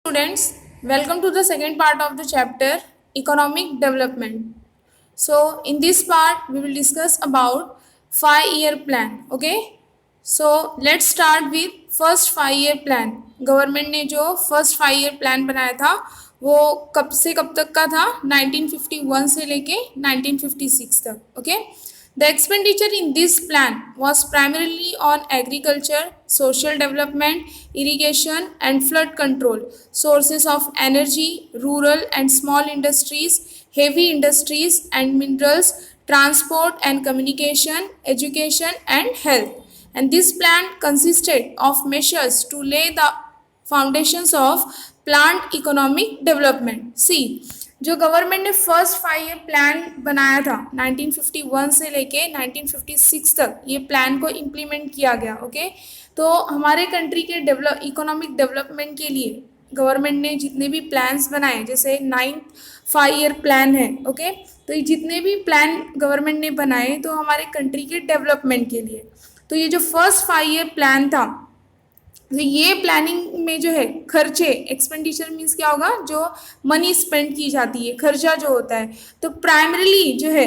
Students, welcome to the second part of the chapter Economic Development. So, in this part, we will discuss about 5-year plan. Okay, so let's start with first 5-year plan. Government ने जो first 5-year plan बनाया था वो कब से कब तक का था? 1951 से लेके 1956 तक. Okay. The expenditure in this plan was primarily on agriculture, social development, irrigation and flood control, sources of energy, rural and small industries, heavy industries and minerals, transport and communication, education and health. And this plan consisted of measures to lay the foundations of planned economic development. See, जो government ने first 5-year plan बनाया था 1951 से लेके 1956 तक, ये plan को implement किया गया. ओके, तो हमारे कंट्री के इकोनॉमिक डेवलपमेंट के लिए गवर्नमेंट ने जितने भी प्लान्स बनाए, जैसे 9th 5-year प्लान है. ओके, तो ये जितने भी प्लान गवर्नमेंट ने बनाए तो हमारे कंट्री के डेवलपमेंट के लिए. तो ये जो फर्स्ट 5-year प्लान था, तो ये प्लानिंग में जो है खर्चे, एक्सपेंडिचर मीन्स क्या होगा, जो मनी स्पेंड की जाती है, खर्चा जो होता है. तो प्राइमरीली जो है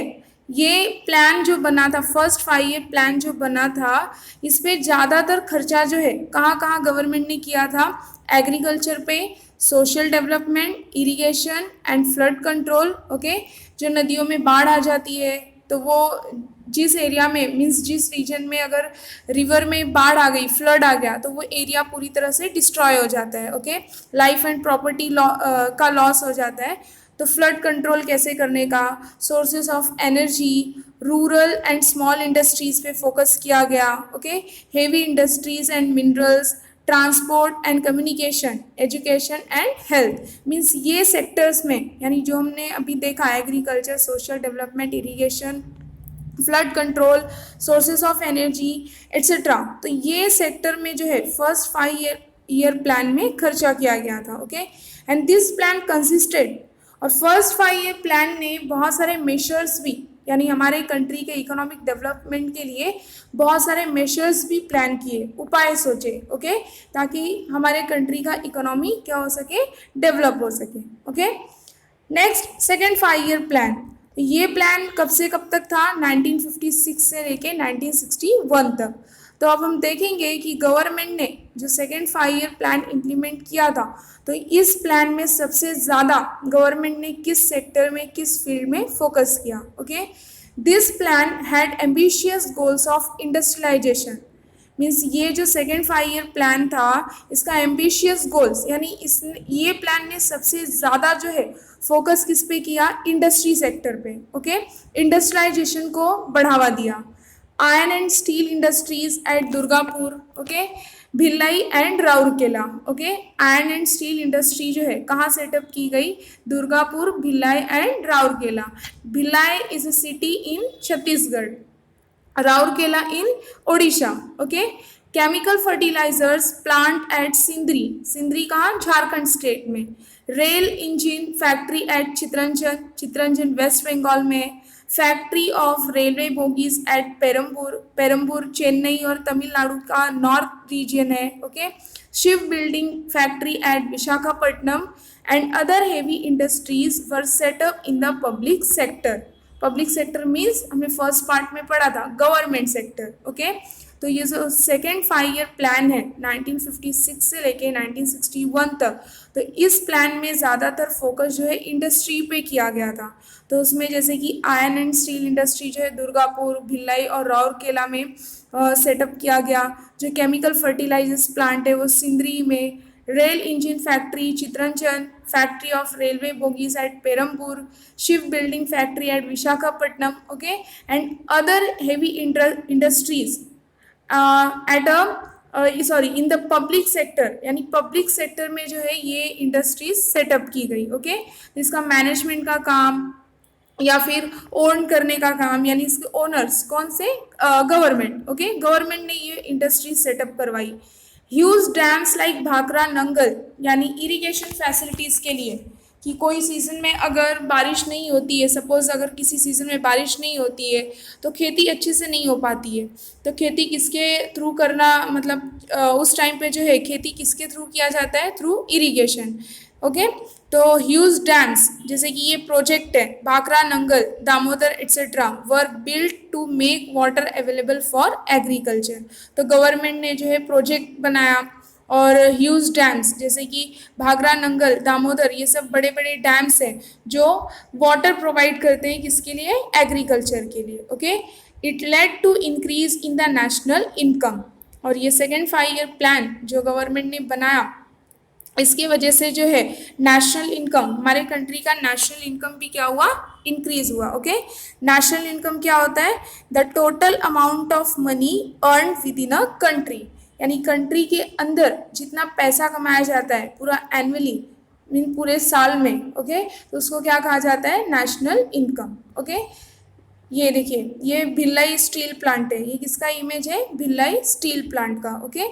ये प्लान जो बना था, फर्स्ट 5-year प्लान जो बना था, इस पे ज़्यादातर खर्चा जो है कहाँ कहाँ गवर्नमेंट ने किया था? एग्रीकल्चर पे, social development, irrigation and flood control. Okay, जो नदियों में बाढ़ आ जाती है तो वो जिस एरिया में मीन्स जिस रीजन में अगर रिवर में बाढ़ आ गई, फ्लड आ गया, तो वो एरिया पूरी तरह से डिस्ट्रॉय हो जाता है. ओके, लाइफ एंड प्रॉपर्टी का लॉस हो जाता है. तो फ्लड कंट्रोल कैसे करने का, sources of energy, rural and small industries पे फोकस किया गया. Okay, heavy industries and minerals, transport and communication, education and health. Means ये सेक्टर्स में, यानी जो हमने अभी देखा, agriculture, social development, irrigation, flood control, sources of energy etcetera, तो ये सेक्टर में जो है फर्स्ट 5-year प्लान में खर्चा किया गया था. Okay, and this plan consisted, और फर्स्ट 5-year प्लान ने बहुत सारे मेजर्स भी, यानी हमारे कंट्री के इकोनॉमिक डेवलपमेंट के लिए बहुत सारे मेजर्स भी प्लान किए, उपाय सोचे. ओके, ताकि हमारे कंट्री का इकोनॉमी क्या हो सके, डेवलप हो सके. Okay, next second 5-year plan. ये प्लान कब से कब तक था? 1956 से लेके 1961 तक. तो अब हम देखेंगे कि गवर्नमेंट ने जो सेकेंड 5-year प्लान इम्प्लीमेंट किया था, तो इस प्लान में सबसे ज़्यादा गवर्नमेंट ने किस सेक्टर में, किस फील्ड में फोकस किया? Okay, this plan had ambitious goals of industrialisation. Means ये जो सेकेंड 5-year प्लान था, इसका एम्बिशियस गोल्स, यानी ये प्लान ने सबसे ज़्यादा जो है फोकस किस पे किया? इंडस्ट्री सेक्टर पे. ओके, इंडस्ट्रियलाइजेशन को बढ़ावा दिया. Iron and steel industries at Durgapur, okay, Bhilai and Rourkela. Okay, iron and steel industry जो है कहाँ सेटअप की गई? Durgapur, Bhilai and Rourkela. Bhilai is a city in Chhattisgarh, Rourkela in Odisha. Okay, chemical fertilisers plant at Sindri, Sindri कहाँ? झारखंड स्टेट में. Rail engine factory at Chittaranjan, Chittaranjan West Bengal में. Factory of railway bogies at Perambur, Perambur Chennai और तमिलनाडु का नॉर्थ रीजन है. Okay, ship building factory at Visakhapatnam and other heavy industries were set up in the public sector. Public sector means हमने first part में पढ़ा था government sector. Okay, तो ये जो सेकेंड 5-year प्लान है 1956 से लेके 1961 तक, तो इस प्लान में ज़्यादातर फोकस जो है इंडस्ट्री पे किया गया था. तो उसमें जैसे कि आयरन एंड स्टील इंडस्ट्री जो है दुर्गापुर, भिलाई और राउरकेला में सेटअप किया गया. जो केमिकल फर्टिलाइजर्स प्लांट है वो सिंदरी में. Rail engine factory Chittaranjan, factory of railway bogies at Perambur, ship building factory at Visakhapatnam. Okay, and other heavy industries at in the public sector, यानी पब्लिक सेक्टर में जो है ये इंडस्ट्रीज सेटअप की गई. ओके, इसका मैनेजमेंट का काम या फिर ओन करने का काम, यानी इसके ओनर्स कौन से? गवर्नमेंट. ओके, गवर्नमेंट ने ये इंडस्ट्री सेटअप करवाई. Huge dams like Bhakra Nangal, यानी इरिगेशन फैसिलिटीज़ के लिए कि कोई सीज़न में अगर बारिश नहीं होती है, सपोज़ अगर किसी सीज़न में बारिश नहीं होती है तो खेती अच्छे से नहीं हो पाती है। तो खेती किसके थ्रू करना, मतलब उस टाइम पे जो है खेती किसके थ्रू किया जाता है, थ्रू इरिगेशन। ओके, तो ह्यूज डैम्स जैसे कि ये प्रोजेक्ट है, Bhakra Nangal, Damodar etcetera were built to make water available for agriculture. तो गवर्नमेंट ने जो है प्रोजेक्ट बनाया, और ह्यूज डैम्स जैसे कि भाखरा नंगल, दामोदर, ये सब बड़े बड़े डैम्स हैं जो वाटर प्रोवाइड करते हैं किसके लिए, एग्रीकल्चर के लिए। Okay, it led to increase in the national income. और ये सेकेंड 5 ईयर प्लान जो गवर्नमेंट ने बनाया, इसकी वजह से जो है नेशनल इनकम, हमारे कंट्री का नेशनल इनकम भी क्या हुआ, इंक्रीज हुआ। ओके, नेशनल इनकम क्या होता है, the total amount of money earn with in a country, यानी कंट्री के अंदर जितना पैसा कमाया जाता है पूरा एनुअली, मीन पूरे साल में। ओके, तो उसको क्या कहा जाता है, नेशनल इनकम। ओके, ये देखिए ये भिलाई स्टील प्लांट है, ये किसका इमेज है, भिलाई स्टील प्लांट का। Okay,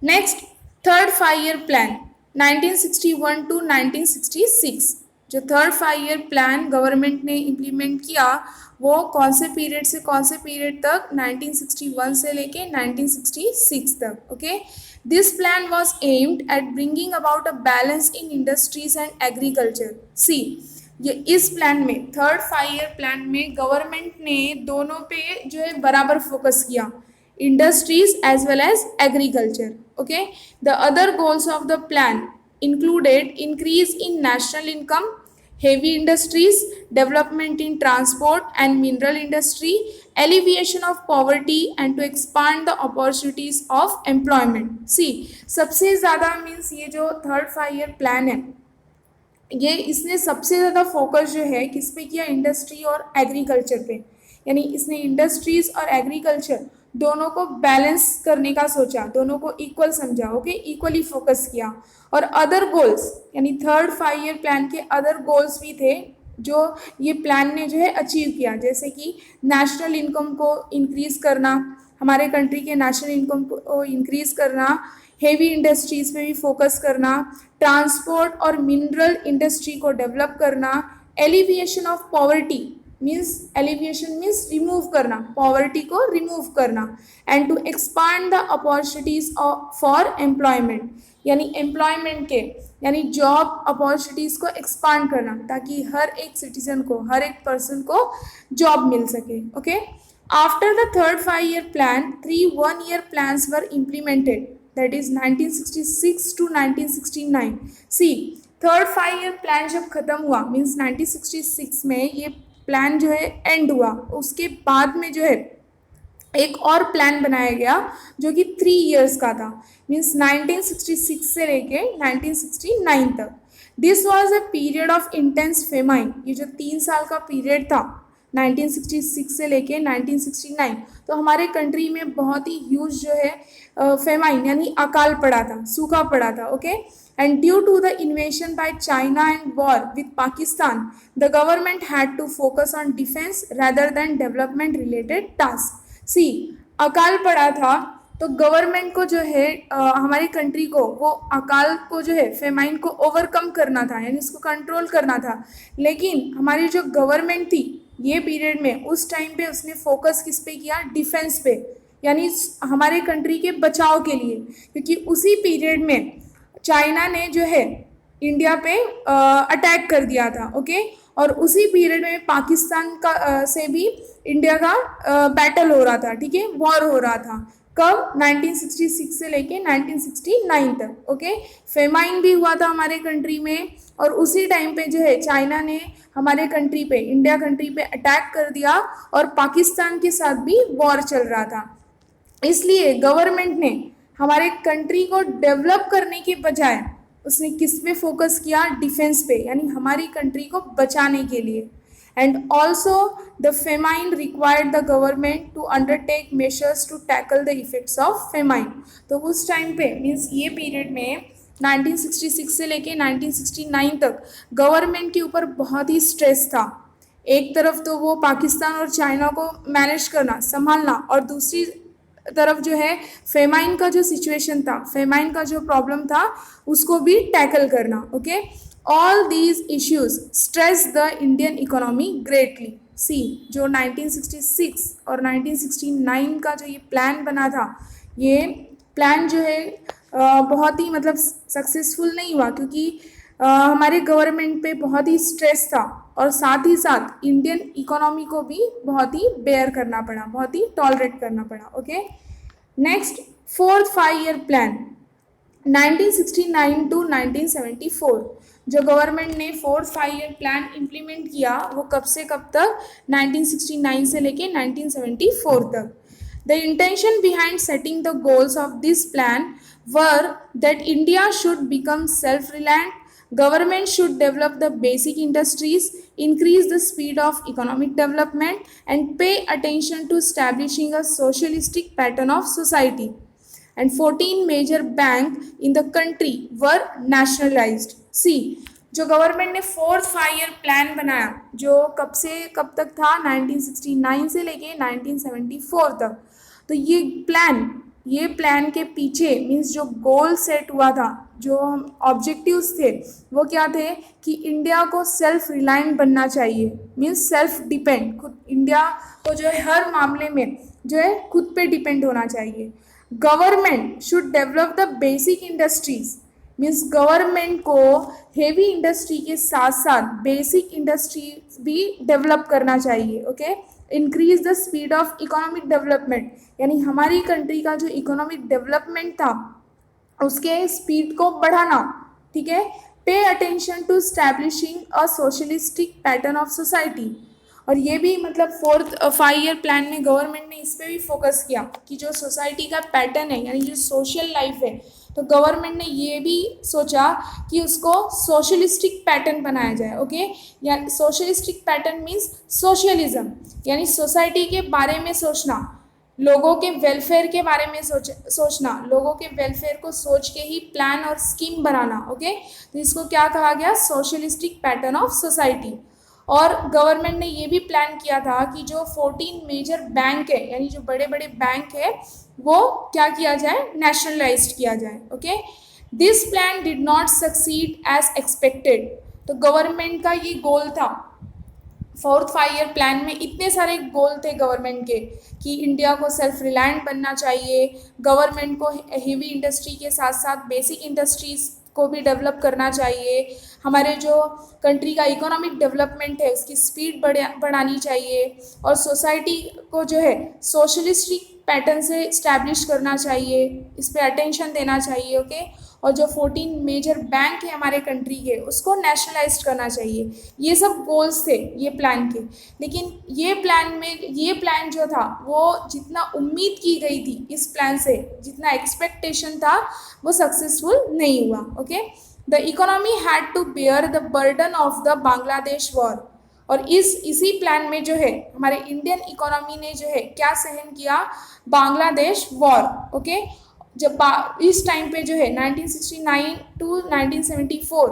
next third 5 year plan 1961 to 1966। जो थर्ड 5 ईयर प्लान गवर्नमेंट ने इम्प्लीमेंट किया वो कौन से पीरियड से कौन से पीरियड तक, 1961 से लेके 1966 तक। Okay, this plan was aimed at bringing about a balance in industries and agriculture. See, ये इस प्लान में, थर्ड 5 ईयर प्लान में गवर्नमेंट ने दोनों पे जो है बराबर फोकस किया, industries as well as agriculture. Okay, the other goals of the plan included increase in national income, heavy industries, development in transport and mineral industry, alleviation of poverty and to expand the opportunities of employment. See, सबसे ज़्यादा means ये जो third 5 year plan है, ये इसने सबसे ज़्यादा focus जो है किस पे किया, इंडस्ट्री और एग्रीकल्चर पे। यानी इसने इंडस्ट्रीज और एग्रीकल्चर दोनों को बैलेंस करने का सोचा, दोनों को इक्वल समझा। ओके, इक्वली फोकस किया। और अदर गोल्स, यानी थर्ड 5 ईयर प्लान के अदर गोल्स भी थे जो ये प्लान ने जो है अचीव किया, जैसे कि नेशनल इनकम को इंक्रीज करना, हमारे कंट्री के नेशनल इनकम को इंक्रीज करना, हेवी इंडस्ट्रीज पे भी फोकस करना, ट्रांसपोर्ट और मिनरल इंडस्ट्री को डेवलप करना, alleviation of poverty means, alleviation means remove करना, पॉवर्टी को रिमूव करना, and to expand the opportunities for employment, यानी एम्प्लॉयमेंट के, यानी जॉब अपॉर्चुनिटीज़ को एक्सपांड करना ताकि हर एक सिटीजन को, हर एक पर्सन को जॉब मिल सके। Okay, after the third 5 year plan 3 1-ईयर plans were implemented, that is 1966 to 1969। See, third 5 year plan जब खत्म हुआ, मीन्स 1966 में ये प्लान जो है एंड हुआ, उसके बाद में जो है एक और प्लान बनाया गया जो कि 3 ईयर्स का था, मीन्स 1966 से लेके 1969 तक। This was a period of intense famine, ये जो 3 साल का पीरियड था 1966 से लेके 1969, तो हमारे कंट्री में बहुत ही ह्यूज जो है फेमाइन यानी अकाल पड़ा था, सूखा पड़ा था। Okay, and due to the invasion by China and war with Pakistan, the government had to focus on defense rather than development related tasks. See, अकाल पड़ा था तो गवर्नमेंट को जो है हमारी कंट्री को वो अकाल को जो है फेमाइन को ओवरकम करना था, यानी इसको कंट्रोल करना था। लेकिन हमारी जो गवर्नमेंट थी ये पीरियड में, उस टाइम पे उसने फोकस किस पे किया, डिफेंस पे, यानी हमारे कंट्री के बचाव के लिए, क्योंकि उसी पीरियड में चाइना ने जो है इंडिया पे अटैक कर दिया था। ओके, और उसी पीरियड में पाकिस्तान का से भी इंडिया का बैटल हो रहा था, ठीक है, वॉर हो रहा था। कब, 1966 से लेके 1969 तक। ओके, फेमाइन भी हुआ था हमारे कंट्री में, और उसी टाइम पे जो है चाइना ने हमारे कंट्री पे, इंडिया कंट्री पे अटैक कर दिया, और पाकिस्तान के साथ भी वॉर चल रहा था। इसलिए गवर्नमेंट ने हमारे कंट्री को डेवलप करने के बजाय उसने किस पे फोकस किया, डिफेंस पे, यानी हमारी कंट्री को बचाने के लिए। And also the famine required the government to undertake measures to tackle the effects of famine. तो उस टाइम पे, मीन्स ये पीरियड में 1966 से लेके 1969 तक गवर्नमेंट के ऊपर बहुत ही स्ट्रेस था। एक तरफ तो वो पाकिस्तान और चाइना को मैनेज करना, संभालना, और दूसरी तरफ जो है फेमाइन का जो सिचुएशन था, फेमाइन का जो प्रॉब्लम था उसको भी टैकल करना। Okay, all these issues stress the Indian economy greatly. See, जो 1966 और 1969 का जो ये प्लान बना था, ये प्लान जो है बहुत ही मतलब सक्सेसफुल नहीं हुआ, क्योंकि हमारे गवर्नमेंट पे बहुत ही स्ट्रेस था और साथ ही साथ इंडियन इकोनॉमी को भी बहुत ही बेयर करना पड़ा, बहुत ही टॉलरेट करना पड़ा। Okay, next, fourth 5 year plan 1969 to 1974। जो गवर्नमेंट ने फोर्थ 5 ईयर प्लान इम्प्लीमेंट किया वो कब से कब तक, 1969 से लेके 1974 तक। The intention behind setting the goals of this plan were that India should become self-reliant, government should develop the basic industries, increase the speed of economic development, and pay attention to establishing a socialistic pattern of society. And 14 major bank in the country were nationalized. See, जो government ने fourth 5 year plan बनाया, जो कब से कब तक था, 1969 से लेके 1974 तक। तो ये प्लान के पीछे मीन्स जो गोल सेट हुआ था, जो ऑब्जेक्टिव्स थे, वो क्या थे कि इंडिया को सेल्फ रिलायंट बनना चाहिए, मीन्स सेल्फ डिपेंड, खुद इंडिया को जो है हर मामले में जो है खुद पे डिपेंड होना चाहिए। Government should develop the basic industries, means government को हेवी इंडस्ट्री के साथ साथ बेसिक इंडस्ट्रीज भी डेवलप करना चाहिए। Okay, increase the speed of economic development, यानी हमारी कंट्री का जो इकोनॉमिक डेवलपमेंट था उसके स्पीड को बढ़ाना। ठीक है, pay attention to establishing a socialistic pattern of society. और ये भी मतलब फोर्थ 5 ईयर प्लान में गवर्नमेंट ने इस पर भी फोकस किया कि जो सोसाइटी का पैटर्न है, यानी जो सोशल लाइफ है, तो गवर्नमेंट ने ये भी सोचा कि उसको सोशलिस्टिक पैटर्न बनाया जाए। ओके, या सोशलिस्टिक पैटर्न मीन्स सोशलिज्म, यानी सोसाइटी के बारे में सोचना, लोगों के वेलफेयर के बारे में सोचना, लोगों के वेलफेयर को सोच के ही प्लान और स्कीम बनाना। ओके, तो इसको क्या कहा गया, सोशलिस्टिक पैटर्न ऑफ सोसाइटी। और गवर्नमेंट ने ये भी प्लान किया था कि जो 14 मेजर बैंक है, यानी जो बड़े बड़े बैंक है, वो क्या किया जाए, नेशनलाइज्ड किया जाए। Okay, this plan did not succeed as expected. तो गवर्नमेंट का ये गोल था, फोर्थ 5 ईयर प्लान में इतने सारे गोल थे गवर्नमेंट के कि इंडिया को सेल्फ रिलायंट बनना चाहिए, गवर्नमेंट को हेवी इंडस्ट्री के साथ साथ बेसिक इंडस्ट्रीज को भी डेवलप करना चाहिए, हमारे जो कंट्री का इकोनॉमिक डेवलपमेंट है उसकी स्पीड बढ़ानी चाहिए, और सोसाइटी को जो है सोशलिस्टिक पैटर्न से इस्टेब्लिश करना चाहिए, इस पर अटेंशन देना चाहिए। ओके, और जो 14 मेजर बैंक है हमारे कंट्री के उसको नेशनलाइज करना चाहिए। ये सब गोल्स थे ये प्लान के। लेकिन ये प्लान जो था वो जितना उम्मीद की गई थी इस प्लान से, जितना एक्सपेक्टेशन था, वो सक्सेसफुल नहीं हुआ। Okay, the economy had to bear the burden of the Bangladesh war. और इसी प्लान में जो है हमारे इंडियन इकोनॉमी ने जो है क्या सहन किया, बांग्लादेश वॉर। ओके, जब इस टाइम पे जो है 1969 टू 1974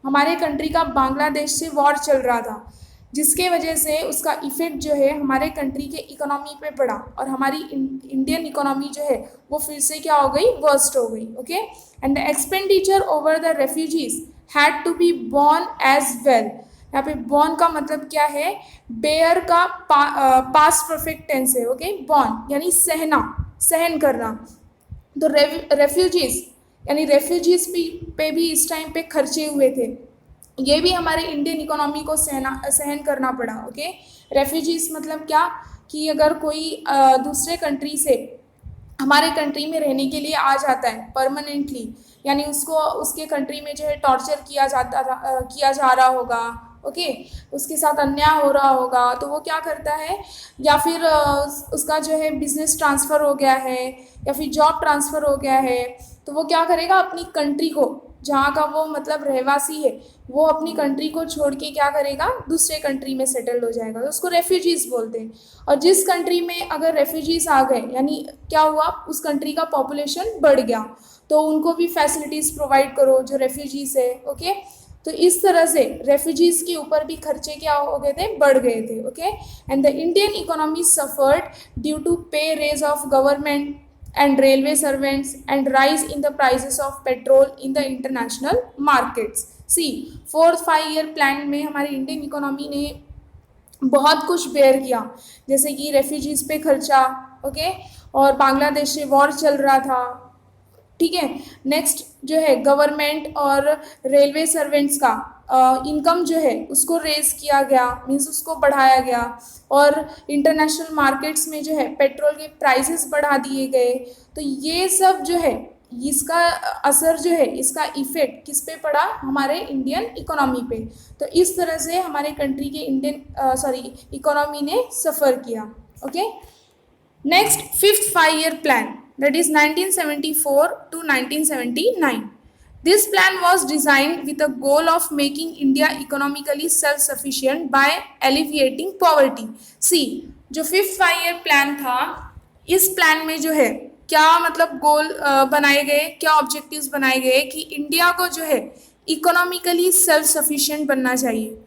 हमारे कंट्री का बांग्लादेश से वॉर चल रहा था, जिसके वजह से उसका इफेक्ट जो है हमारे कंट्री के इकोनॉमी पे पड़ा, और हमारी इंडियन इकोनॉमी जो है वो फिर से क्या हो गई, वर्स्ट हो गई। Okay, and the expenditure over the refugees had to be borne as well. यहाँ पे बॉर्न का मतलब क्या है, बेयर का पास्ट परफेक्ट टेंस है। ओके, बॉर्न यानी सहन करना। तो रेफ्यूजीज यानी रेफ्यूजीज पे भी इस टाइम पे खर्चे हुए थे, ये भी हमारे इंडियन इकोनॉमी को सहन करना पड़ा। ओके, रेफ्यूजीज मतलब क्या कि अगर कोई दूसरे कंट्री से हमारे कंट्री में रहने के लिए आ जाता है परमानेंटली, यानी उसको उसके कंट्री में जो है टॉर्चर किया जा रहा होगा, ओके, उसके साथ अन्याय हो रहा होगा, तो वो क्या करता है, या फिर उसका जो है बिजनेस ट्रांसफ़र हो गया है या फिर जॉब ट्रांसफ़र हो गया है, तो वो क्या करेगा, अपनी कंट्री को, जहाँ का वो मतलब रहवासी है, वो अपनी कंट्री को छोड़ के क्या करेगा, दूसरे कंट्री में सेटल्ड हो जाएगा, तो उसको रेफ्यूजीज़ बोलते हैं। और जिस कंट्री में अगर रेफ्यूजीज़ आ गए, यानी क्या हुआ, उस कंट्री का पॉपुलेशन बढ़ गया, तो उनको भी फैसिलिटीज़ प्रोवाइड करो जो रेफ्यूजीज़ है। ओके, तो इस तरह से रेफ्यूजीज़ के ऊपर भी खर्चे क्या हो गए थे, बढ़ गए थे। Okay, and the Indian economy suffered due to pay raise of government and railway servants and rise in the prices of petrol in the international markets. See 4-5 year plan में हमारे इंडियन इकोनॉमी ने बहुत कुछ bear किया, जैसे कि refugees पे खर्चा, ओके, और बांग्लादेश से वॉर चल रहा था, ठीक है। नेक्स्ट जो है गवर्नमेंट और रेलवे सर्वेंट्स का इनकम जो है उसको रेज किया गया, मीन्स उसको बढ़ाया गया, और इंटरनेशनल मार्केट्स में जो है पेट्रोल के प्राइसेस बढ़ा दिए गए। तो ये सब जो है इसका असर जो है, इसका इफेक्ट किस पे पड़ा, हमारे इंडियन इकोनॉमी पे। तो इस तरह से हमारे कंट्री के इंडियन इकोनॉमी ने सफ़र किया, okay. Next, fifth 5-year plan, that is 1974 to 1979. This plan was designed with a goal of making India economically self-sufficient by alleviating poverty. See, जो फिफ्थ 5-year plan था, इस प्लान में जो है क्या मतलब गोल बनाए गए, क्या ऑब्जेक्टिव्स बनाए गए कि इंडिया को जो है इकोनॉमिकली सेल्फ सफिशिएंट बनना चाहिए,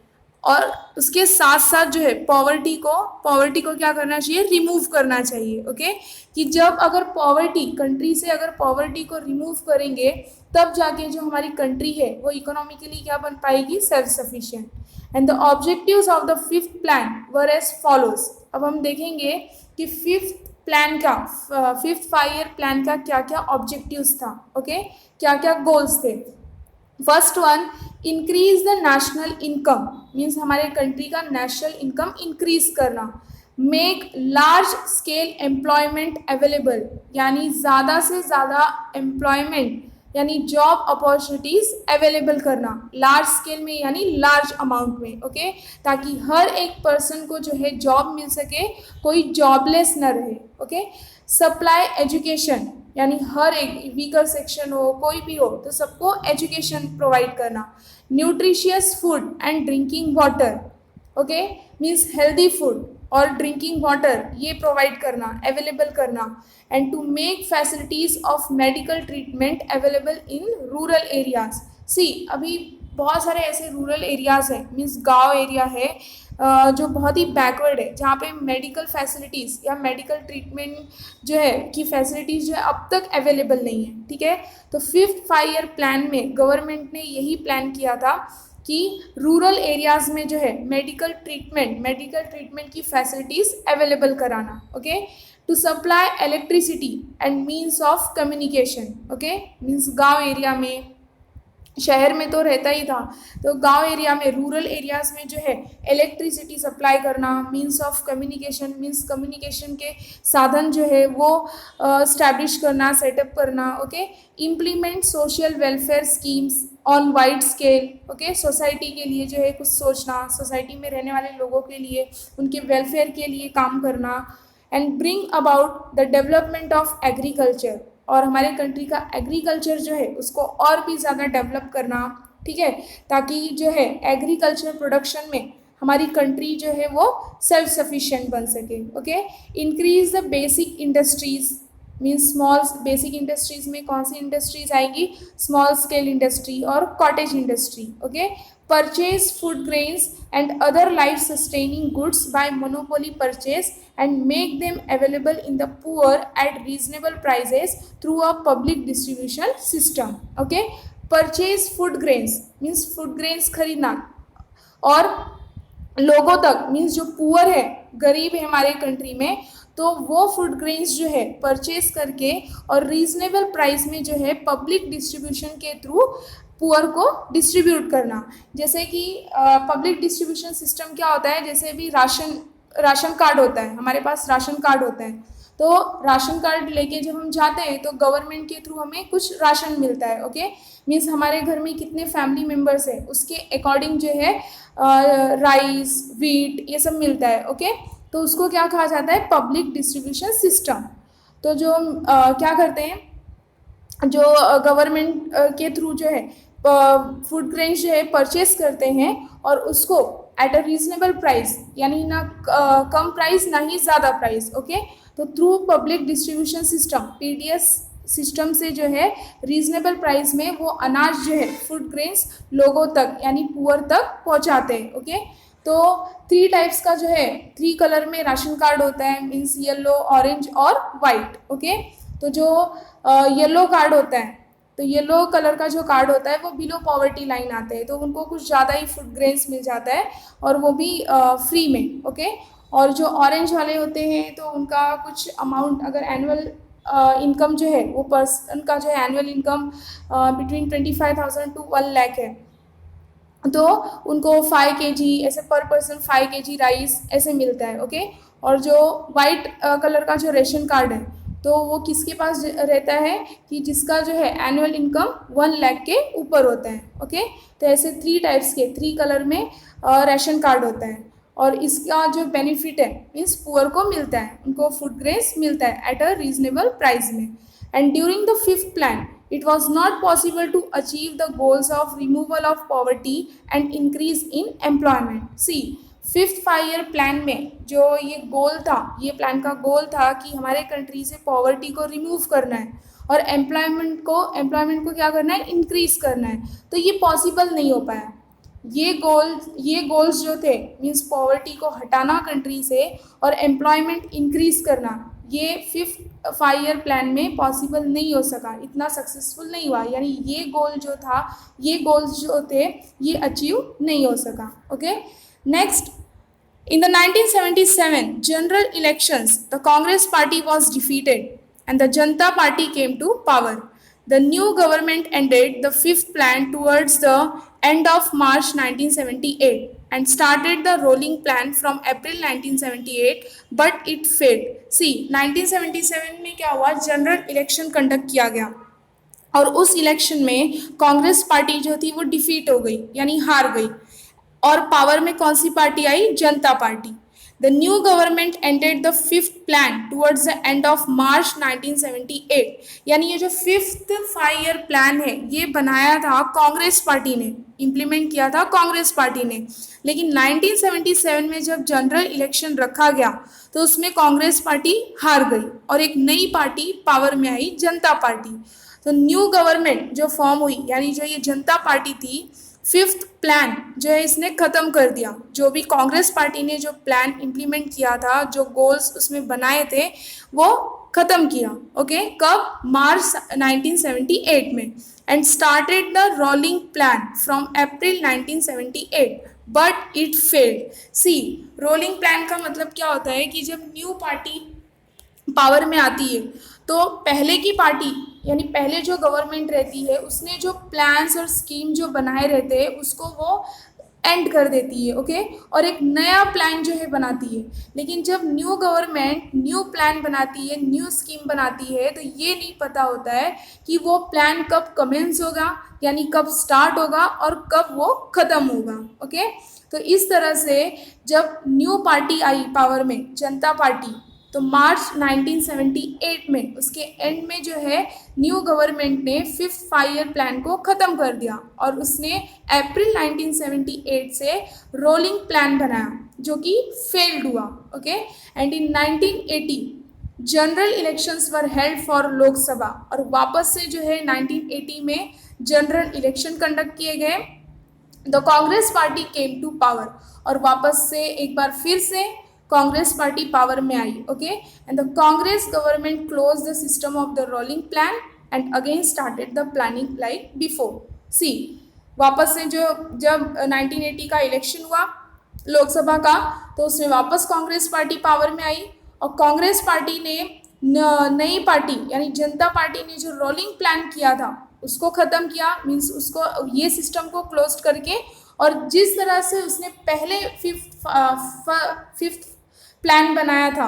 और उसके साथ साथ जो है पॉवर्टी को क्या करना चाहिए, रिमूव करना चाहिए, ओके। कि जब अगर पॉवर्टी कंट्री से अगर पॉवर्टी को रिमूव करेंगे तब जाके जो हमारी कंट्री है वो इकोनॉमिकली क्या बन पाएगी, self sufficient. And the objectives of the fifth plan were as follows. अब हम देखेंगे कि फिफ्थ 5-year प्लान का क्या क्या ऑब्जेक्टिव्स था, ओके, क्या क्या गोल्स थे। First one, increase the national income, means हमारे कंट्री का नेशनल इनकम इंक्रीज करना। Make large scale employment available, यानी ज़्यादा से ज़्यादा एम्प्लॉयमेंट यानी जॉब अपॉर्चुनिटीज़ अवेलेबल करना, लार्ज स्केल में यानी लार्ज अमाउंट में, ओके, ताकि हर एक पर्सन को जो है जॉब मिल सके, कोई जॉबलेस न रहे, ओके। सप्लाई एजुकेशन, यानी हर एक वीकर सेक्शन हो, कोई भी हो, तो सबको एजुकेशन प्रोवाइड करना। Nutritious food and drinking water, okay, means healthy food और ड्रिंकिंग वाटर ये प्रोवाइड करना, अवेलेबल करना। And to make facilities of medical treatment available in rural areas. See, अभी बहुत सारे ऐसे रूरल एरियाज़ हैं, मीन्स गांव एरिया है जो बहुत ही बैकवर्ड है, जहाँ पे मेडिकल फैसिलिटीज़ या मेडिकल ट्रीटमेंट जो है की फैसिलिटीज़ जो है अब तक अवेलेबल नहीं है, ठीक है। तो फिफ्थ 5-year प्लान में गवर्नमेंट ने यही प्लान किया था कि रूरल एरियाज़ में जो है मेडिकल ट्रीटमेंट की फैसिलिटीज़ अवेलेबल कराना, okay. To supply electricity and means of communication, okay, means गांव एरिया में, शहर में तो रहता ही था, तो गांव एरिया में, रूरल एरियाज़ में जो है इलेक्ट्रिसिटी सप्लाई करना, means of communication, means communication के साधन जो है वो स्टैब्लिश करना, सेटअप करना, okay. Implement social welfare schemes on wide scale, okay, society के लिए जो है कुछ सोचना, सोसाइटी में रहने वाले लोगों के लिए, उनके वेलफेयर के लिए काम करना। And bring about the development of agriculture, और हमारे कंट्री का एग्रीकल्चर जो है उसको और भी ज़्यादा डेवलप करना, ठीक है, ताकि जो है एग्रीकल्चर प्रोडक्शन में हमारी कंट्री जो है वो सेल्फ सफिशिएंट बन सके, okay. Increase the basic industries, means small basic industries में कौन सी इंडस्ट्रीज आएगी, स्मॉल स्केल इंडस्ट्री और cottage industry, okay. Purchase food grains and other life sustaining goods by monopoly purchase and make them available in the poor at reasonable prices through a public distribution system, okay. Purchase food grains means food grains खरीदना, और लोगों तक means जो poor है, गरीब है हमारे country में, तो वो फूड ग्रेन्स जो है परचेज करके और रीजनेबल प्राइस में जो है पब्लिक डिस्ट्रीब्यूशन के थ्रू पुअर को डिस्ट्रीब्यूट करना। जैसे कि पब्लिक डिस्ट्रीब्यूशन सिस्टम क्या होता है, जैसे अभी राशन कार्ड होता है, हमारे पास राशन कार्ड होता है, तो राशन कार्ड लेके जब हम जाते हैं तो गवर्नमेंट के थ्रू हमें कुछ राशन मिलता है, ओके, मीन्स हमारे घर में कितने फैमिली मेम्बर्स हैं उसके अकॉर्डिंग जो है राइस, व्हीट, ये सब मिलता है, ओके। तो उसको क्या कहा जाता है, पब्लिक डिस्ट्रीब्यूशन सिस्टम। तो जो क्या करते हैं, जो गवर्नमेंट के थ्रू जो है फूड ग्रेन्स जो है परचेस करते हैं और उसको एट अ रीजनेबल प्राइस, यानी ना कम प्राइस ना ही ज़्यादा प्राइस, ओके। तो through public distribution system, PDS system से जो है रीजनेबल प्राइस में वो अनाज जो है फूड ग्रेन्स लोगों तक यानी पुअर तक पहुंचाते हैं, ओके। तो 3 टाइप्स का जो है 3 कलर में राशन कार्ड होता है, मीन्स येलो, ऑरेंज और वाइट, ओके। तो जो येलो कार्ड होता है तो येलो कलर का जो कार्ड होता है वो बिलो पॉवर्टी लाइन आते हैं, तो उनको कुछ ज़्यादा ही फूड ग्रेन्स मिल जाता है और वो भी फ्री में, ओके। और जो ऑरेंज वाले होते हैं तो उनका कुछ अमाउंट, अगर एनुअल इनकम जो है वो पर्सन का जो है annual income between 25,000 to 1 lakh है, तो उनको 5 kg ऐसे पर पर्सन 5 kg राइस ऐसे मिलता है, ओके। और जो वाइट कलर का जो रेशन कार्ड है तो वो किसके पास रहता है कि जिसका जो है एनुअल इनकम 1 लाख के ऊपर होता है, ओके। तो ऐसे 3 टाइप्स के 3 कलर में राशन कार्ड होता है, और इसका जो बेनिफिट है मीन्स पुअर को मिलता है, उनको फूड ग्रेन्स मिलता है एट अ रीजनेबल प्राइस में। And during the 5th plan it was not possible to achieve the goals of removal of poverty and increase in employment. See, 5th 5 year plan में जो ये गोल था, ये plan का गोल था कि हमारे कंट्री से पॉवर्टी को रिमूव करना है और एम्प्लॉयमेंट को क्या करना है, इंक्रीज करना है, तो ये पॉसिबल नहीं हो पाया। ये गोल्स जो थे मीन्स पॉवर्टी को हटाना कंट्री से और एम्प्लॉयमेंट इंक्रीज करना, ये 5th 5 year प्लान में पॉसिबल नहीं हो सका, इतना सक्सेसफुल नहीं हुआ, यानी ये गोल्स जो थे ये अचीव नहीं हो सका, okay. Next, in the 1977 general elections, the Congress party was defeated and the Janata Party came to power. The new government ended the 5th plan towards the end of March 1978 and started the rolling plan from April 1978, but it failed. See, 1977 में क्या हुआ, general election conduct किया गया और उस election में Congress party जो थी वो डिफीट हो गई, यानी हार गई, और पावर में कौन सी पार्टी आई, Janata party. The new government ended the 5th plan towards the end of March 1978, यानी ये जो 5th 5 year प्लान है ये बनाया था कांग्रेस पार्टी ने, इम्प्लीमेंट किया था कांग्रेस पार्टी ने, लेकिन 1977 में जब जनरल इलेक्शन रखा गया तो उसमें कांग्रेस पार्टी हार गई और एक नई पार्टी पावर में आई, जनता पार्टी। तो न्यू गवर्नमेंट जो फॉर्म हुई, यानी जो ये जनता पार्टी थी, 5th प्लान जो है इसने ख़त्म कर दिया, जो भी कांग्रेस पार्टी ने जो प्लान इम्प्लीमेंट किया था, जो गोल्स उसमें बनाए थे वो ख़त्म किया, ओके। कब, मार्च 1978 में, and started the rolling plan from April 1978, but it failed. See, rolling plan का मतलब क्या होता है कि जब न्यू पार्टी पावर में आती है तो पहले की पार्टी यानी पहले जो गवर्नमेंट रहती है उसने जो प्लान्स और स्कीम जो बनाए रहते हैं उसको वो एंड कर देती है, ओके, और एक नया प्लान जो है बनाती है। लेकिन जब न्यू गवर्नमेंट न्यू प्लान बनाती है, न्यू स्कीम बनाती है, तो ये नहीं पता होता है कि वो प्लान कब कमेंस होगा, यानी कब स्टार्ट होगा और कब वो ख़त्म होगा, ओके। तो इस तरह से जब न्यू पार्टी आई पावर में, जनता पार्टी, तो मार्च 1978 में उसके एंड में जो है न्यू गवर्नमेंट ने 5th 5 year प्लान को ख़त्म कर दिया और उसने अप्रैल 1978 से रोलिंग प्लान बनाया जो कि फेल्ड हुआ, okay. And in 1980 general elections were held for Lok Sabha, और वापस से जो है 1980 में जनरल इलेक्शन कंडक्ट किए गए। The Congress party came to power, और वापस से एक बार फिर से कांग्रेस पार्टी पावर में आई, okay. And the Congress government close the system of the rolling plan and again started the planning like before. See, वापस से जो जब 1980 का इलेक्शन हुआ लोकसभा का, तो उसमें वापस कांग्रेस पार्टी पावर में आई और कांग्रेस पार्टी ने नई पार्टी यानी जनता पार्टी ने जो रोलिंग प्लान किया था उसको ख़त्म किया, मीन्स उसको ये सिस्टम को क्लोज करके, और जिस तरह से उसने पहले 5th प्लान बनाया था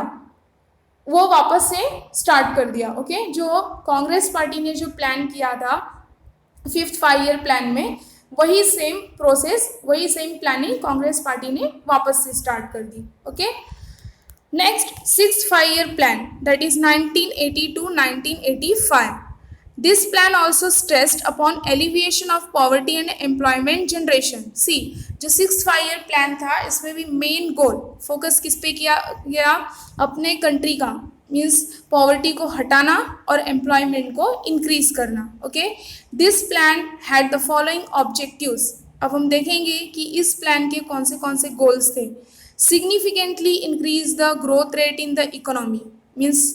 वो वापस से स्टार्ट कर दिया, ओके। जो कांग्रेस पार्टी ने जो प्लान किया था 5th 5 year प्लान में, वही सेम प्रोसेस, वही सेम प्लानिंग कांग्रेस पार्टी ने वापस से स्टार्ट कर दी, okay. Next, 6th 5 year plan, that is 1980 to 1985. This plan also stressed upon alleviation of poverty and employment generation. See, जो 6th 5 year प्लान था इसमें भी मेन गोल फोकस किस पे किया गया, अपने कंट्री का, मीन्स पॉवर्टी को हटाना और एम्प्लॉयमेंट को इंक्रीज करना, okay. This plan had the following objectives. अब हम देखेंगे कि इस प्लान के कौन से गोल्स थे। Significantly increase the growth rate in the economy, means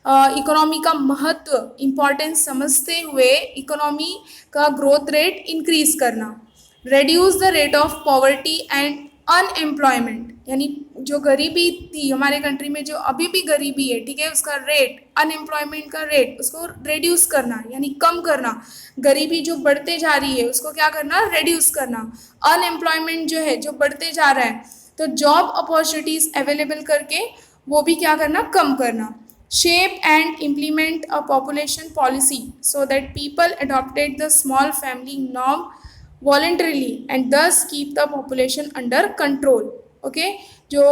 economy का महत्व इम्पोर्टेंस समझते हुए इकोनॉमी का ग्रोथ रेट इंक्रीज करना, reduce the rate of poverty and unemployment, यानी जो गरीबी थी हमारे कंट्री में, जो अभी भी गरीबी है, ठीक है, उसका रेट, अनएम्प्लॉयमेंट का रेट, उसको रेड्यूस करना यानी कम करना। गरीबी जो बढ़ते जा रही है उसको क्या करना, रेड्यूस करना। अनएम्प्लॉयमेंट जो है, जो बढ़ते जा रहा है, तो जॉब अपॉर्चुनिटीज अवेलेबल करके वो भी क्या करना, कम करना। Shape and implement a population policy so that people adopted the small family norm voluntarily and thus keep the population under control। Okay, जो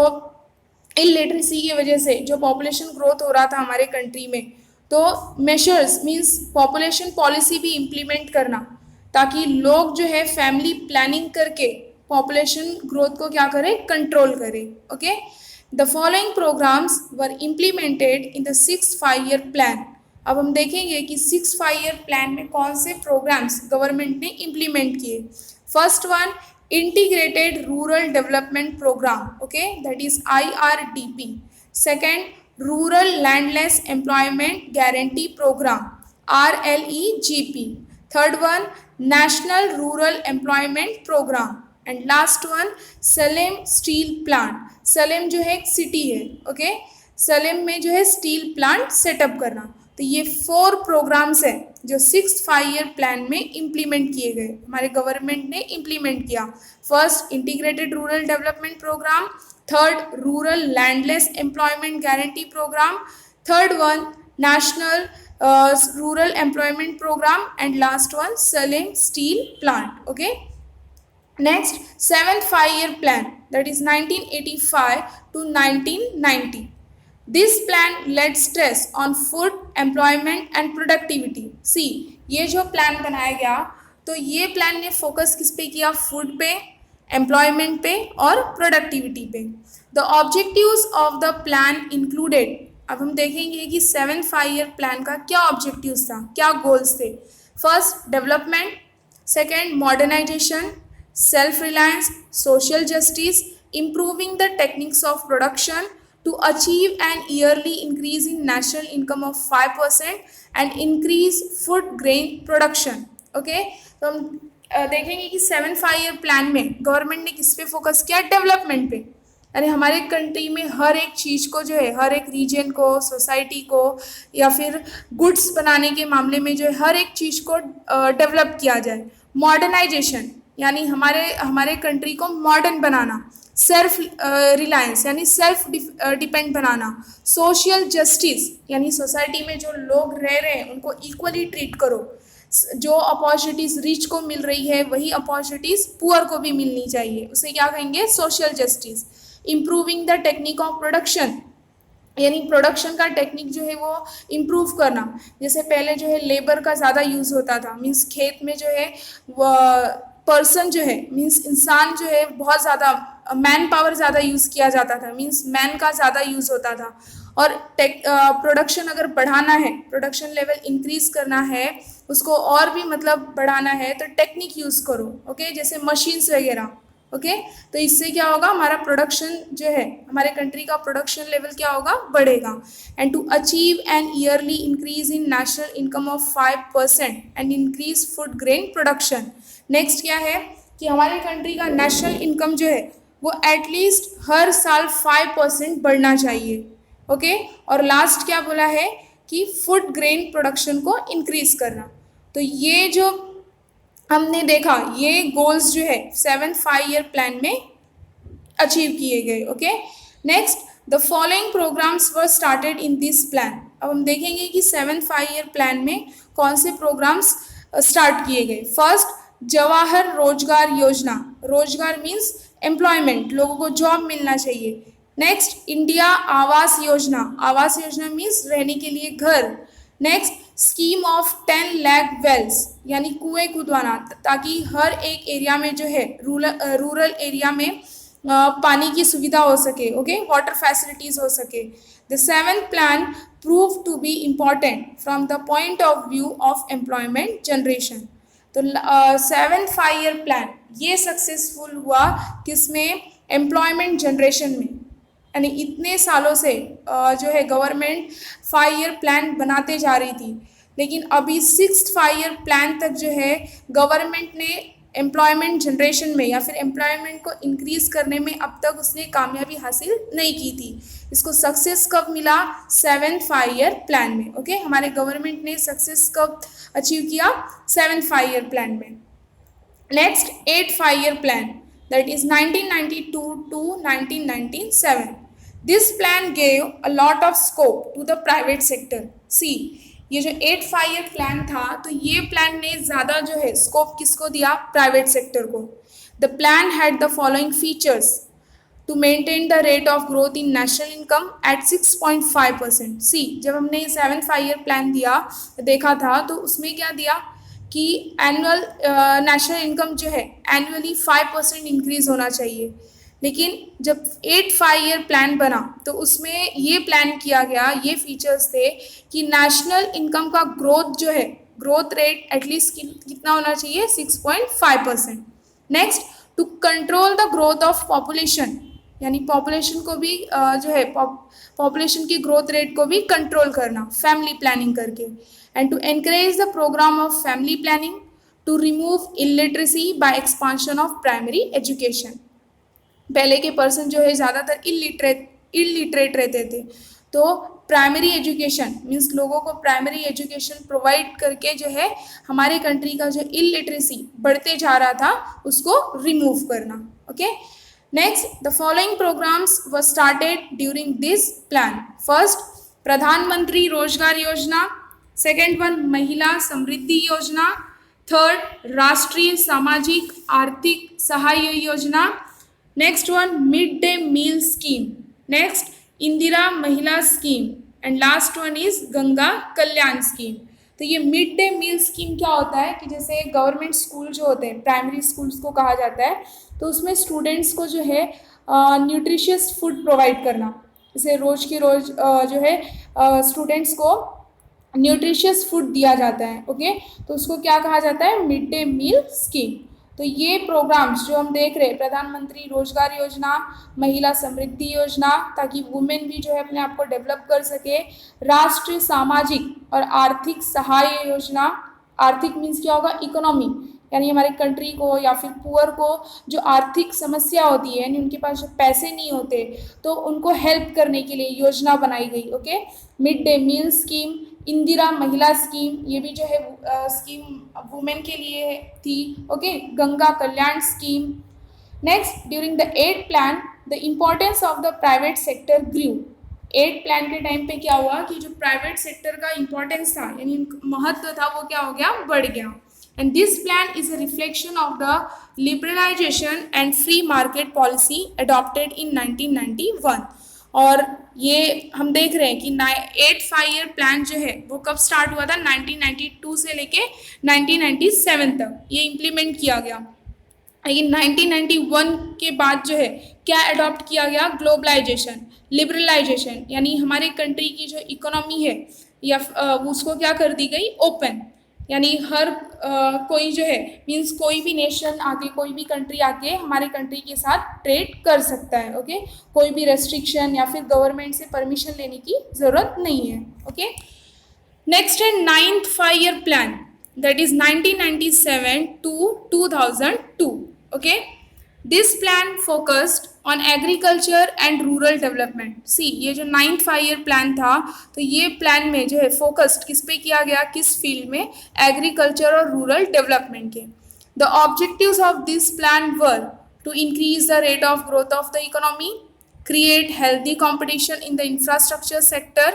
इलिटरेसी की वजह से जो पॉपुलेशन ग्रोथ हो रहा था हमारे कंट्री में, तो मेजर्स मींस पॉपुलेशन पॉलिसी भी इम्प्लीमेंट करना, ताकि लोग जो है फैमिली प्लानिंग करके पॉपुलेशन ग्रोथ को क्या करें, कंट्रोल करें। Okay, the following programmes were implemented in the 6th 5-year plan. अब हम देखेंगे कि 6th 5-year प्लान में कौन से प्रोग्राम्स गवर्नमेंट ने इम्प्लीमेंट किए। First one, integrated rural development programme, okay, that is IRDP। Second, rural landless employment guarantee programme, RLEGP। Third one, national rural employment programme. And last one, Salem steel plant. Salem जो है एक city है, okay, Salem में जो है steel plant setup करना। तो ये 4 प्रोग्राम्स हैं जो 6th 5-year प्लान में इम्प्लीमेंट किए गए, हमारे गवर्नमेंट ने इम्प्लीमेंट किया। First, integrated rural development programme. Third, rural landless employment guarantee programme. Third one, national rural employment programme. And last one, Salem steel plant. Okay, next, 7th 5-year plan, that is 1985 to 1990। This plan laid stress on food, employment and productivity. See, ये जो plan बनाया गया, तो ये plan ने focus किस पे किया, फूड पे, एम्प्लॉयमेंट पे और प्रोडक्टिविटी पे। The objectives of the plan included, अब हम देखेंगे कि 7th 5-year प्लान का क्या ऑब्जेक्टिव्स था, क्या गोल्स थे। First, development. Second, modernisation, self reliance, social justice, improving the techniques of production to achieve an yearly increase in national income of 5% and increase food grain production। Okay, तो हम देखेंगे कि 7th 5-year plan में government ने किस पे focus किया, development पे। यानी हमारे कंट्री में हर एक चीज़ को जो है, हर एक रीजन को, सोसाइटी को, या फिर गुड्स बनाने के मामले में जो है हर एक चीज़ को डेवलप किया जाए। मॉडर्नाइजेशन यानी हमारे कंट्री को मॉडर्न बनाना। सेल्फ रिलायंस यानी सेल्फ डिपेंड बनाना। सोशल जस्टिस यानी सोसाइटी में जो लोग रह रहे हैं उनको इक्वली ट्रीट करो, जो अपॉर्चुनिटीज़ रिच को मिल रही है वही अपॉर्चुनिटीज़ पुअर को भी मिलनी चाहिए, उसे क्या कहेंगे, social justice. Improving the technique of production यानी प्रोडक्शन का टेक्निक जो है वो इम्प्रूव करना। जैसे पहले जो है लेबर का ज़्यादा यूज़ होता था, मीन्स खेत में जो है पर्सन जो है, मीन्स इंसान जो है बहुत ज़्यादा मैन पावर ज़्यादा यूज़ किया जाता था, मीन्स मैन का ज़्यादा यूज़ होता था। और प्रोडक्शन अगर बढ़ाना है, प्रोडक्शन लेवल इंक्रीज करना है, उसको और भी मतलब बढ़ाना है, तो टेक्निक यूज़ करो। ओके, जैसे मशीन्स वगैरह। ओके, तो इससे क्या होगा, हमारा प्रोडक्शन जो है, हमारे कंट्री का प्रोडक्शन लेवल क्या होगा, बढ़ेगा। And to achieve an yearly increase in national income of 5% and increase food grain production. Next क्या है कि हमारे कंट्री का नेशनल इनकम जो है वो एटलीस्ट हर साल 5% बढ़ना चाहिए। ओके, और लास्ट क्या बोला है कि फूड ग्रेन प्रोडक्शन को इंक्रीज करना। तो ये जो हमने देखा, ये गोल्स जो है 7th 5-year प्लान में अचीव किए गए। Okay, next, the following programmes were started in this plan. अब हम देखेंगे कि 7th 5-year प्लान में कौन से प्रोग्राम्स स्टार्ट किए गए। फर्स्ट, जवाहर रोजगार योजना, रोजगार मीन्स एम्प्लॉयमेंट, लोगों को जॉब मिलना चाहिए। Next, India Awas Yojana, Awas Yojana means रहने के लिए घर। Next, scheme of 10 lakh wells यानी कुएं खुदवाना, ताकि हर एक एरिया में जो है रूरल एरिया में पानी की सुविधा हो सके। ओके, वाटर फैसिलिटीज हो सके। The 7th plan prove to be important from the point of view of employment generation. तो 7th 5-year प्लान ये सक्सेसफुल हुआ किसमें, एम्प्लॉयमेंट जनरेशन में। यानी इतने सालों से जो है गवर्नमेंट 5 ईयर प्लान बनाते जा रही थी, लेकिन अभी 6th 5 ईयर प्लान तक जो है गवर्नमेंट ने एम्प्लॉयमेंट जनरेशन में या फिर एम्प्लॉयमेंट को इंक्रीज करने में अब तक उसने कामयाबी हासिल नहीं की थी। इसको सक्सेस कब मिला? 7th 5 ईयर प्लान में। ओके, हमारे गवर्नमेंट ने सक्सेस कब अचीव किया? 7th 5 ईयर प्लान में। Next 8th 5 year plan, that is 1992 to 1997. This plan gave a lot of scope to the private sector. See, ये जो 8th 5 ईयर प्लान था, तो ये प्लान ने ज़्यादा जो है स्कोप किसको दिया? प्राइवेट सेक्टर को। The plan had the following features to maintain the rate of growth in national income at 6.5%। See, जब हमने 7th 5 ईयर प्लान दिया देखा था, तो उसमें क्या दिया कि एनुअल नेशनल इनकम जो है एनुअली 5% इंक्रीज होना चाहिए। लेकिन जब 8th 5 ईयर प्लान बना तो उसमें ये प्लान किया गया, ये फीचर्स थे कि नेशनल इनकम का ग्रोथ जो है, ग्रोथ रेट एटलीस्ट कितना होना चाहिए? 6.5%। Next, to control the growth of population, यानी पॉपुलेशन को भी जो है पॉपुलेशन की ग्रोथ रेट को भी कंट्रोल करना फैमिली प्लानिंग करके। And to encourage the programme of family planning to remove illiteracy by expansion of primary education. पहले के पर्सन जो है ज़्यादातर इलिटरेट रहते थे, तो प्राइमरी एजुकेशन मीन्स लोगों को प्राइमरी एजुकेशन प्रोवाइड करके जो है हमारे कंट्री का जो इलिटरेसी बढ़ते जा रहा था उसको रिमूव करना। Okay, next, the following programmes were started during this plan. First, Pradhanmantri Rozgar योजना। सेकेंड वन, महिला समृद्धि योजना। थर्ड, राष्ट्रीय सामाजिक आर्थिक सहाय योजना। Next one, mid day meal scheme. Next, Indira Mahila scheme. And last one is Ganga Kalyan scheme. तो ये मिड डे मील स्कीम क्या होता है कि जैसे गवर्नमेंट स्कूल जो होते हैं, प्राइमरी स्कूल्स को कहा जाता है, तो उसमें स्टूडेंट्स को जो है न्यूट्रिशियस फूड प्रोवाइड करना। जैसे रोज़ की रोज़ जो है स्टूडेंट्स को न्यूट्रिशियस फूड दिया जाता है। ओके, तो उसको क्या कहा जाता है? Mid day meal scheme. तो ये प्रोग्राम्स जो हम देख रहे हैं, प्रधानमंत्री रोजगार योजना, महिला समृद्धि योजना ताकि वुमेन भी जो है अपने आप को डेवलप कर सके, राष्ट्रीय सामाजिक और आर्थिक सहाय योजना। आर्थिक मीन्स क्या होगा? इकोनॉमी, यानी हमारे कंट्री को या फिर पुअर को जो आर्थिक समस्या होती है, यानी उनके पास जो पैसे नहीं होते, तो उनको हेल्प करने के लिए योजना बनाई गई। Okay, mid day meal scheme, Indira Mahila scheme, ये भी जो है स्कीम वुमेन के लिए थी। Okay, Ganga Kalyan scheme. Next, during the 8th plan the importance of the private sector grew. 8th plan के टाइम पे क्या हुआ कि जो प्राइवेट सेक्टर का इम्पोर्टेंस था, यानी महत्व था, वो क्या हो गया? बढ़ गया। And this plan is a reflection of the liberalization and free market policy adopted in 1991। और ये हम देख रहे हैं कि 8th 5 ईयर प्लान जो है वो कब स्टार्ट हुआ था? 1992 से लेके 1997 तक ये इम्प्लीमेंट किया गया। लेकिन 1991 के बाद जो है क्या अडॉप्ट किया गया? ग्लोबलाइजेशन, लिबरलाइजेशन, यानी हमारे कंट्री की जो इकोनॉमी है या उसको क्या कर दी गई? ओपन, यानी हर कोई जो है मीन्स कोई भी नेशन आके, कोई भी कंट्री आके हमारे कंट्री के साथ ट्रेड कर सकता है। ओके, कोई भी रेस्ट्रिक्शन या फिर गवर्नमेंट से परमिशन लेने की ज़रूरत नहीं है। ओके, नेक्स्ट है 9th 5 year plan, that is 1997 to 2002। Okay, this plan focused on agriculture and rural development. See, ये जो 9th 5 ईयर प्लान था, तो ये प्लान में जो है फोकस्ड किस पे किया गया? किस फील्ड में? एग्रीकल्चर और रूरल डेवलपमेंट के। The objectives of this plan were to increase the rate of growth of the economy, create healthy competition in the infrastructure sector,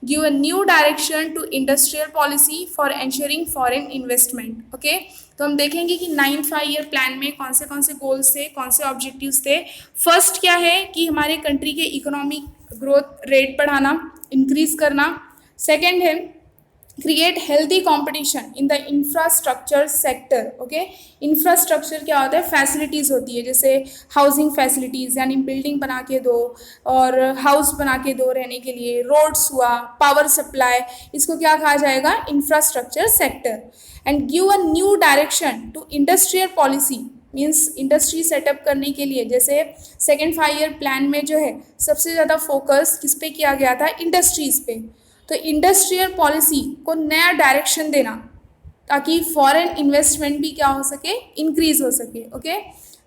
give a new direction to industrial policy for ensuring foreign investment। Okay, तो हम देखेंगे कि 9th 5 year plan में कौन से goals थे, कौन से ऑब्जेक्टिव्स थे। फर्स्ट क्या है कि हमारे कंट्री के इकोनॉमिक ग्रोथ रेट बढ़ाना, इंक्रीज करना। सेकेंड है create healthy competition in the infrastructure sector. Okay, infrastructure क्या होता है? फैसिलिटीज़ होती है, जैसे हाउसिंग फैसिलिटीज़, यानी बिल्डिंग बना के दो और हाउस बना के दो रहने के लिए, रोड्स हुआ, पावर सप्लाई, इसको क्या कहा जाएगा? Infrastructure sector. And give a new direction to industrial policy means industry setup करने के लिए, जैसे सेकेंड 5 ईयर प्लान में जो है सबसे ज़्यादा फोकस किस पे किया गया था, इंडस्ट्रीज़ पे। तो इंडस्ट्रियल पॉलिसी को नया डायरेक्शन देना ताकि फॉरेन इन्वेस्टमेंट भी क्या हो सके, इंक्रीज हो सके। Okay,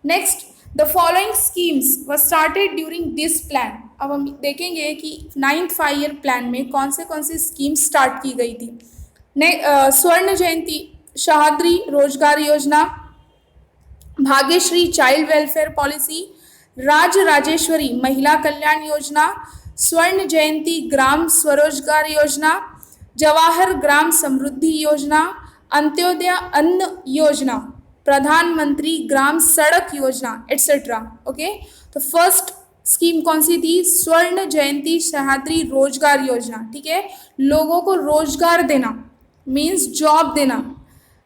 next, the following schemes were started during this plan. अब हम देखेंगे कि 9th 5 ईयर प्लान में कौन से स्कीम स्टार्ट की गई थी। स्वर्ण जयंती शहाद्री रोजगार योजना, Bhagyashree child welfare policy, Raj Rajeshwari महिला कल्याण योजना, स्वर्ण जयंती ग्राम स्वरोजगार योजना, जवाहर ग्राम समृद्धि योजना, अंत्योदय अन्न योजना, प्रधानमंत्री ग्राम सड़क योजना, एटसेट्रा। ओके, तो फर्स्ट स्कीम कौन सी थी, स्वर्ण जयंती शहाद्री रोजगार योजना। ठीक है, लोगों को रोजगार देना, मीन्स जॉब देना।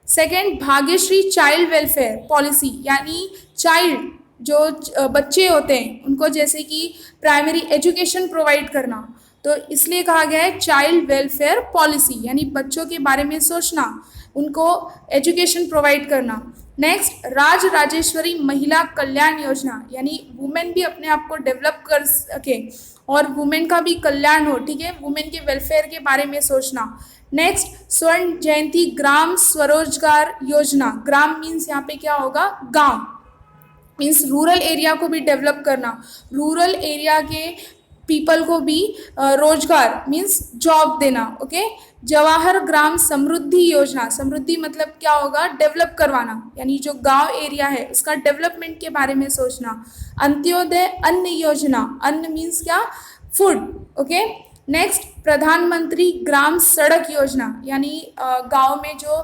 Second, Bhagyashree child welfare policy, यानी चाइल्ड जो बच्चे होते हैं उनको जैसे कि प्राइमरी एजुकेशन प्रोवाइड करना, तो इसलिए कहा गया है चाइल्ड वेलफेयर पॉलिसी, यानी बच्चों के बारे में सोचना, उनको एजुकेशन प्रोवाइड करना। नेक्स्ट, राज राजेश्वरी महिला कल्याण योजना, यानी वुमेन भी अपने आप को डेवलप कर सके और वुमेन का भी कल्याण हो। ठीक है, वुमेन के वेलफेयर के बारे में सोचना। नेक्स्ट, स्वर्ण जयंती ग्राम स्वरोजगार योजना, ग्राम मीन्स यहाँ पे क्या होगा, गांव, मीन्स रूरल एरिया को भी डेवलप करना, रूरल एरिया के पीपल को भी रोजगार मीन्स जॉब देना। ओके, जवाहर ग्राम समृद्धि योजना, समृद्धि मतलब क्या होगा, डेवलप करवाना, यानी जो गांव एरिया है उसका डेवलपमेंट के बारे में सोचना। अंत्योदय अन्न योजना, अन्न मीन्स क्या, फूड। ओके, नेक्स्ट, प्रधानमंत्री ग्राम सड़क योजना, यानी गांव में जो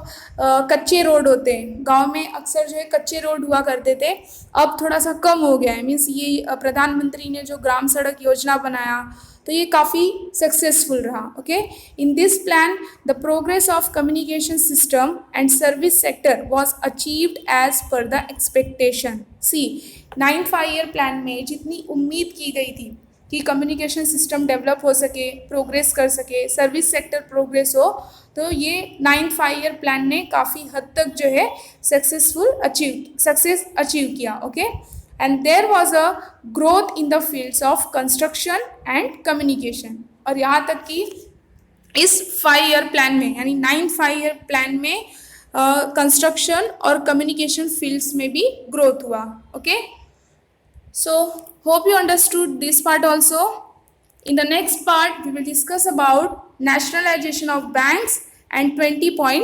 कच्चे रोड होते हैं, गांव में अक्सर जो है कच्चे रोड हुआ करते थे, अब थोड़ा सा कम हो गया है। मीन्स ये प्रधानमंत्री ने जो ग्राम सड़क योजना बनाया तो ये काफ़ी सक्सेसफुल रहा। Okay, in this plan the progress of communication system and service sector was achieved as per the expectation. See, 9th 5 year plan में जितनी उम्मीद की गई थी कि कम्युनिकेशन सिस्टम डेवलप हो सके, प्रोग्रेस कर सके, सर्विस सेक्टर प्रोग्रेस हो, तो ये 9th 5 ईयर प्लान ने काफ़ी हद तक जो है सक्सेस अचीव किया। Okay, and there was a growth in the fields of construction and communication. और यहाँ तक कि इस 5 ईयर प्लान में, यानी 9th 5 ईयर प्लान में कंस्ट्रक्शन और कम्युनिकेशन फील्ड्स में भी ग्रोथ हुआ। Okay, so hope you understood this part also. In the next part we will discuss about nationalization of banks and 20 point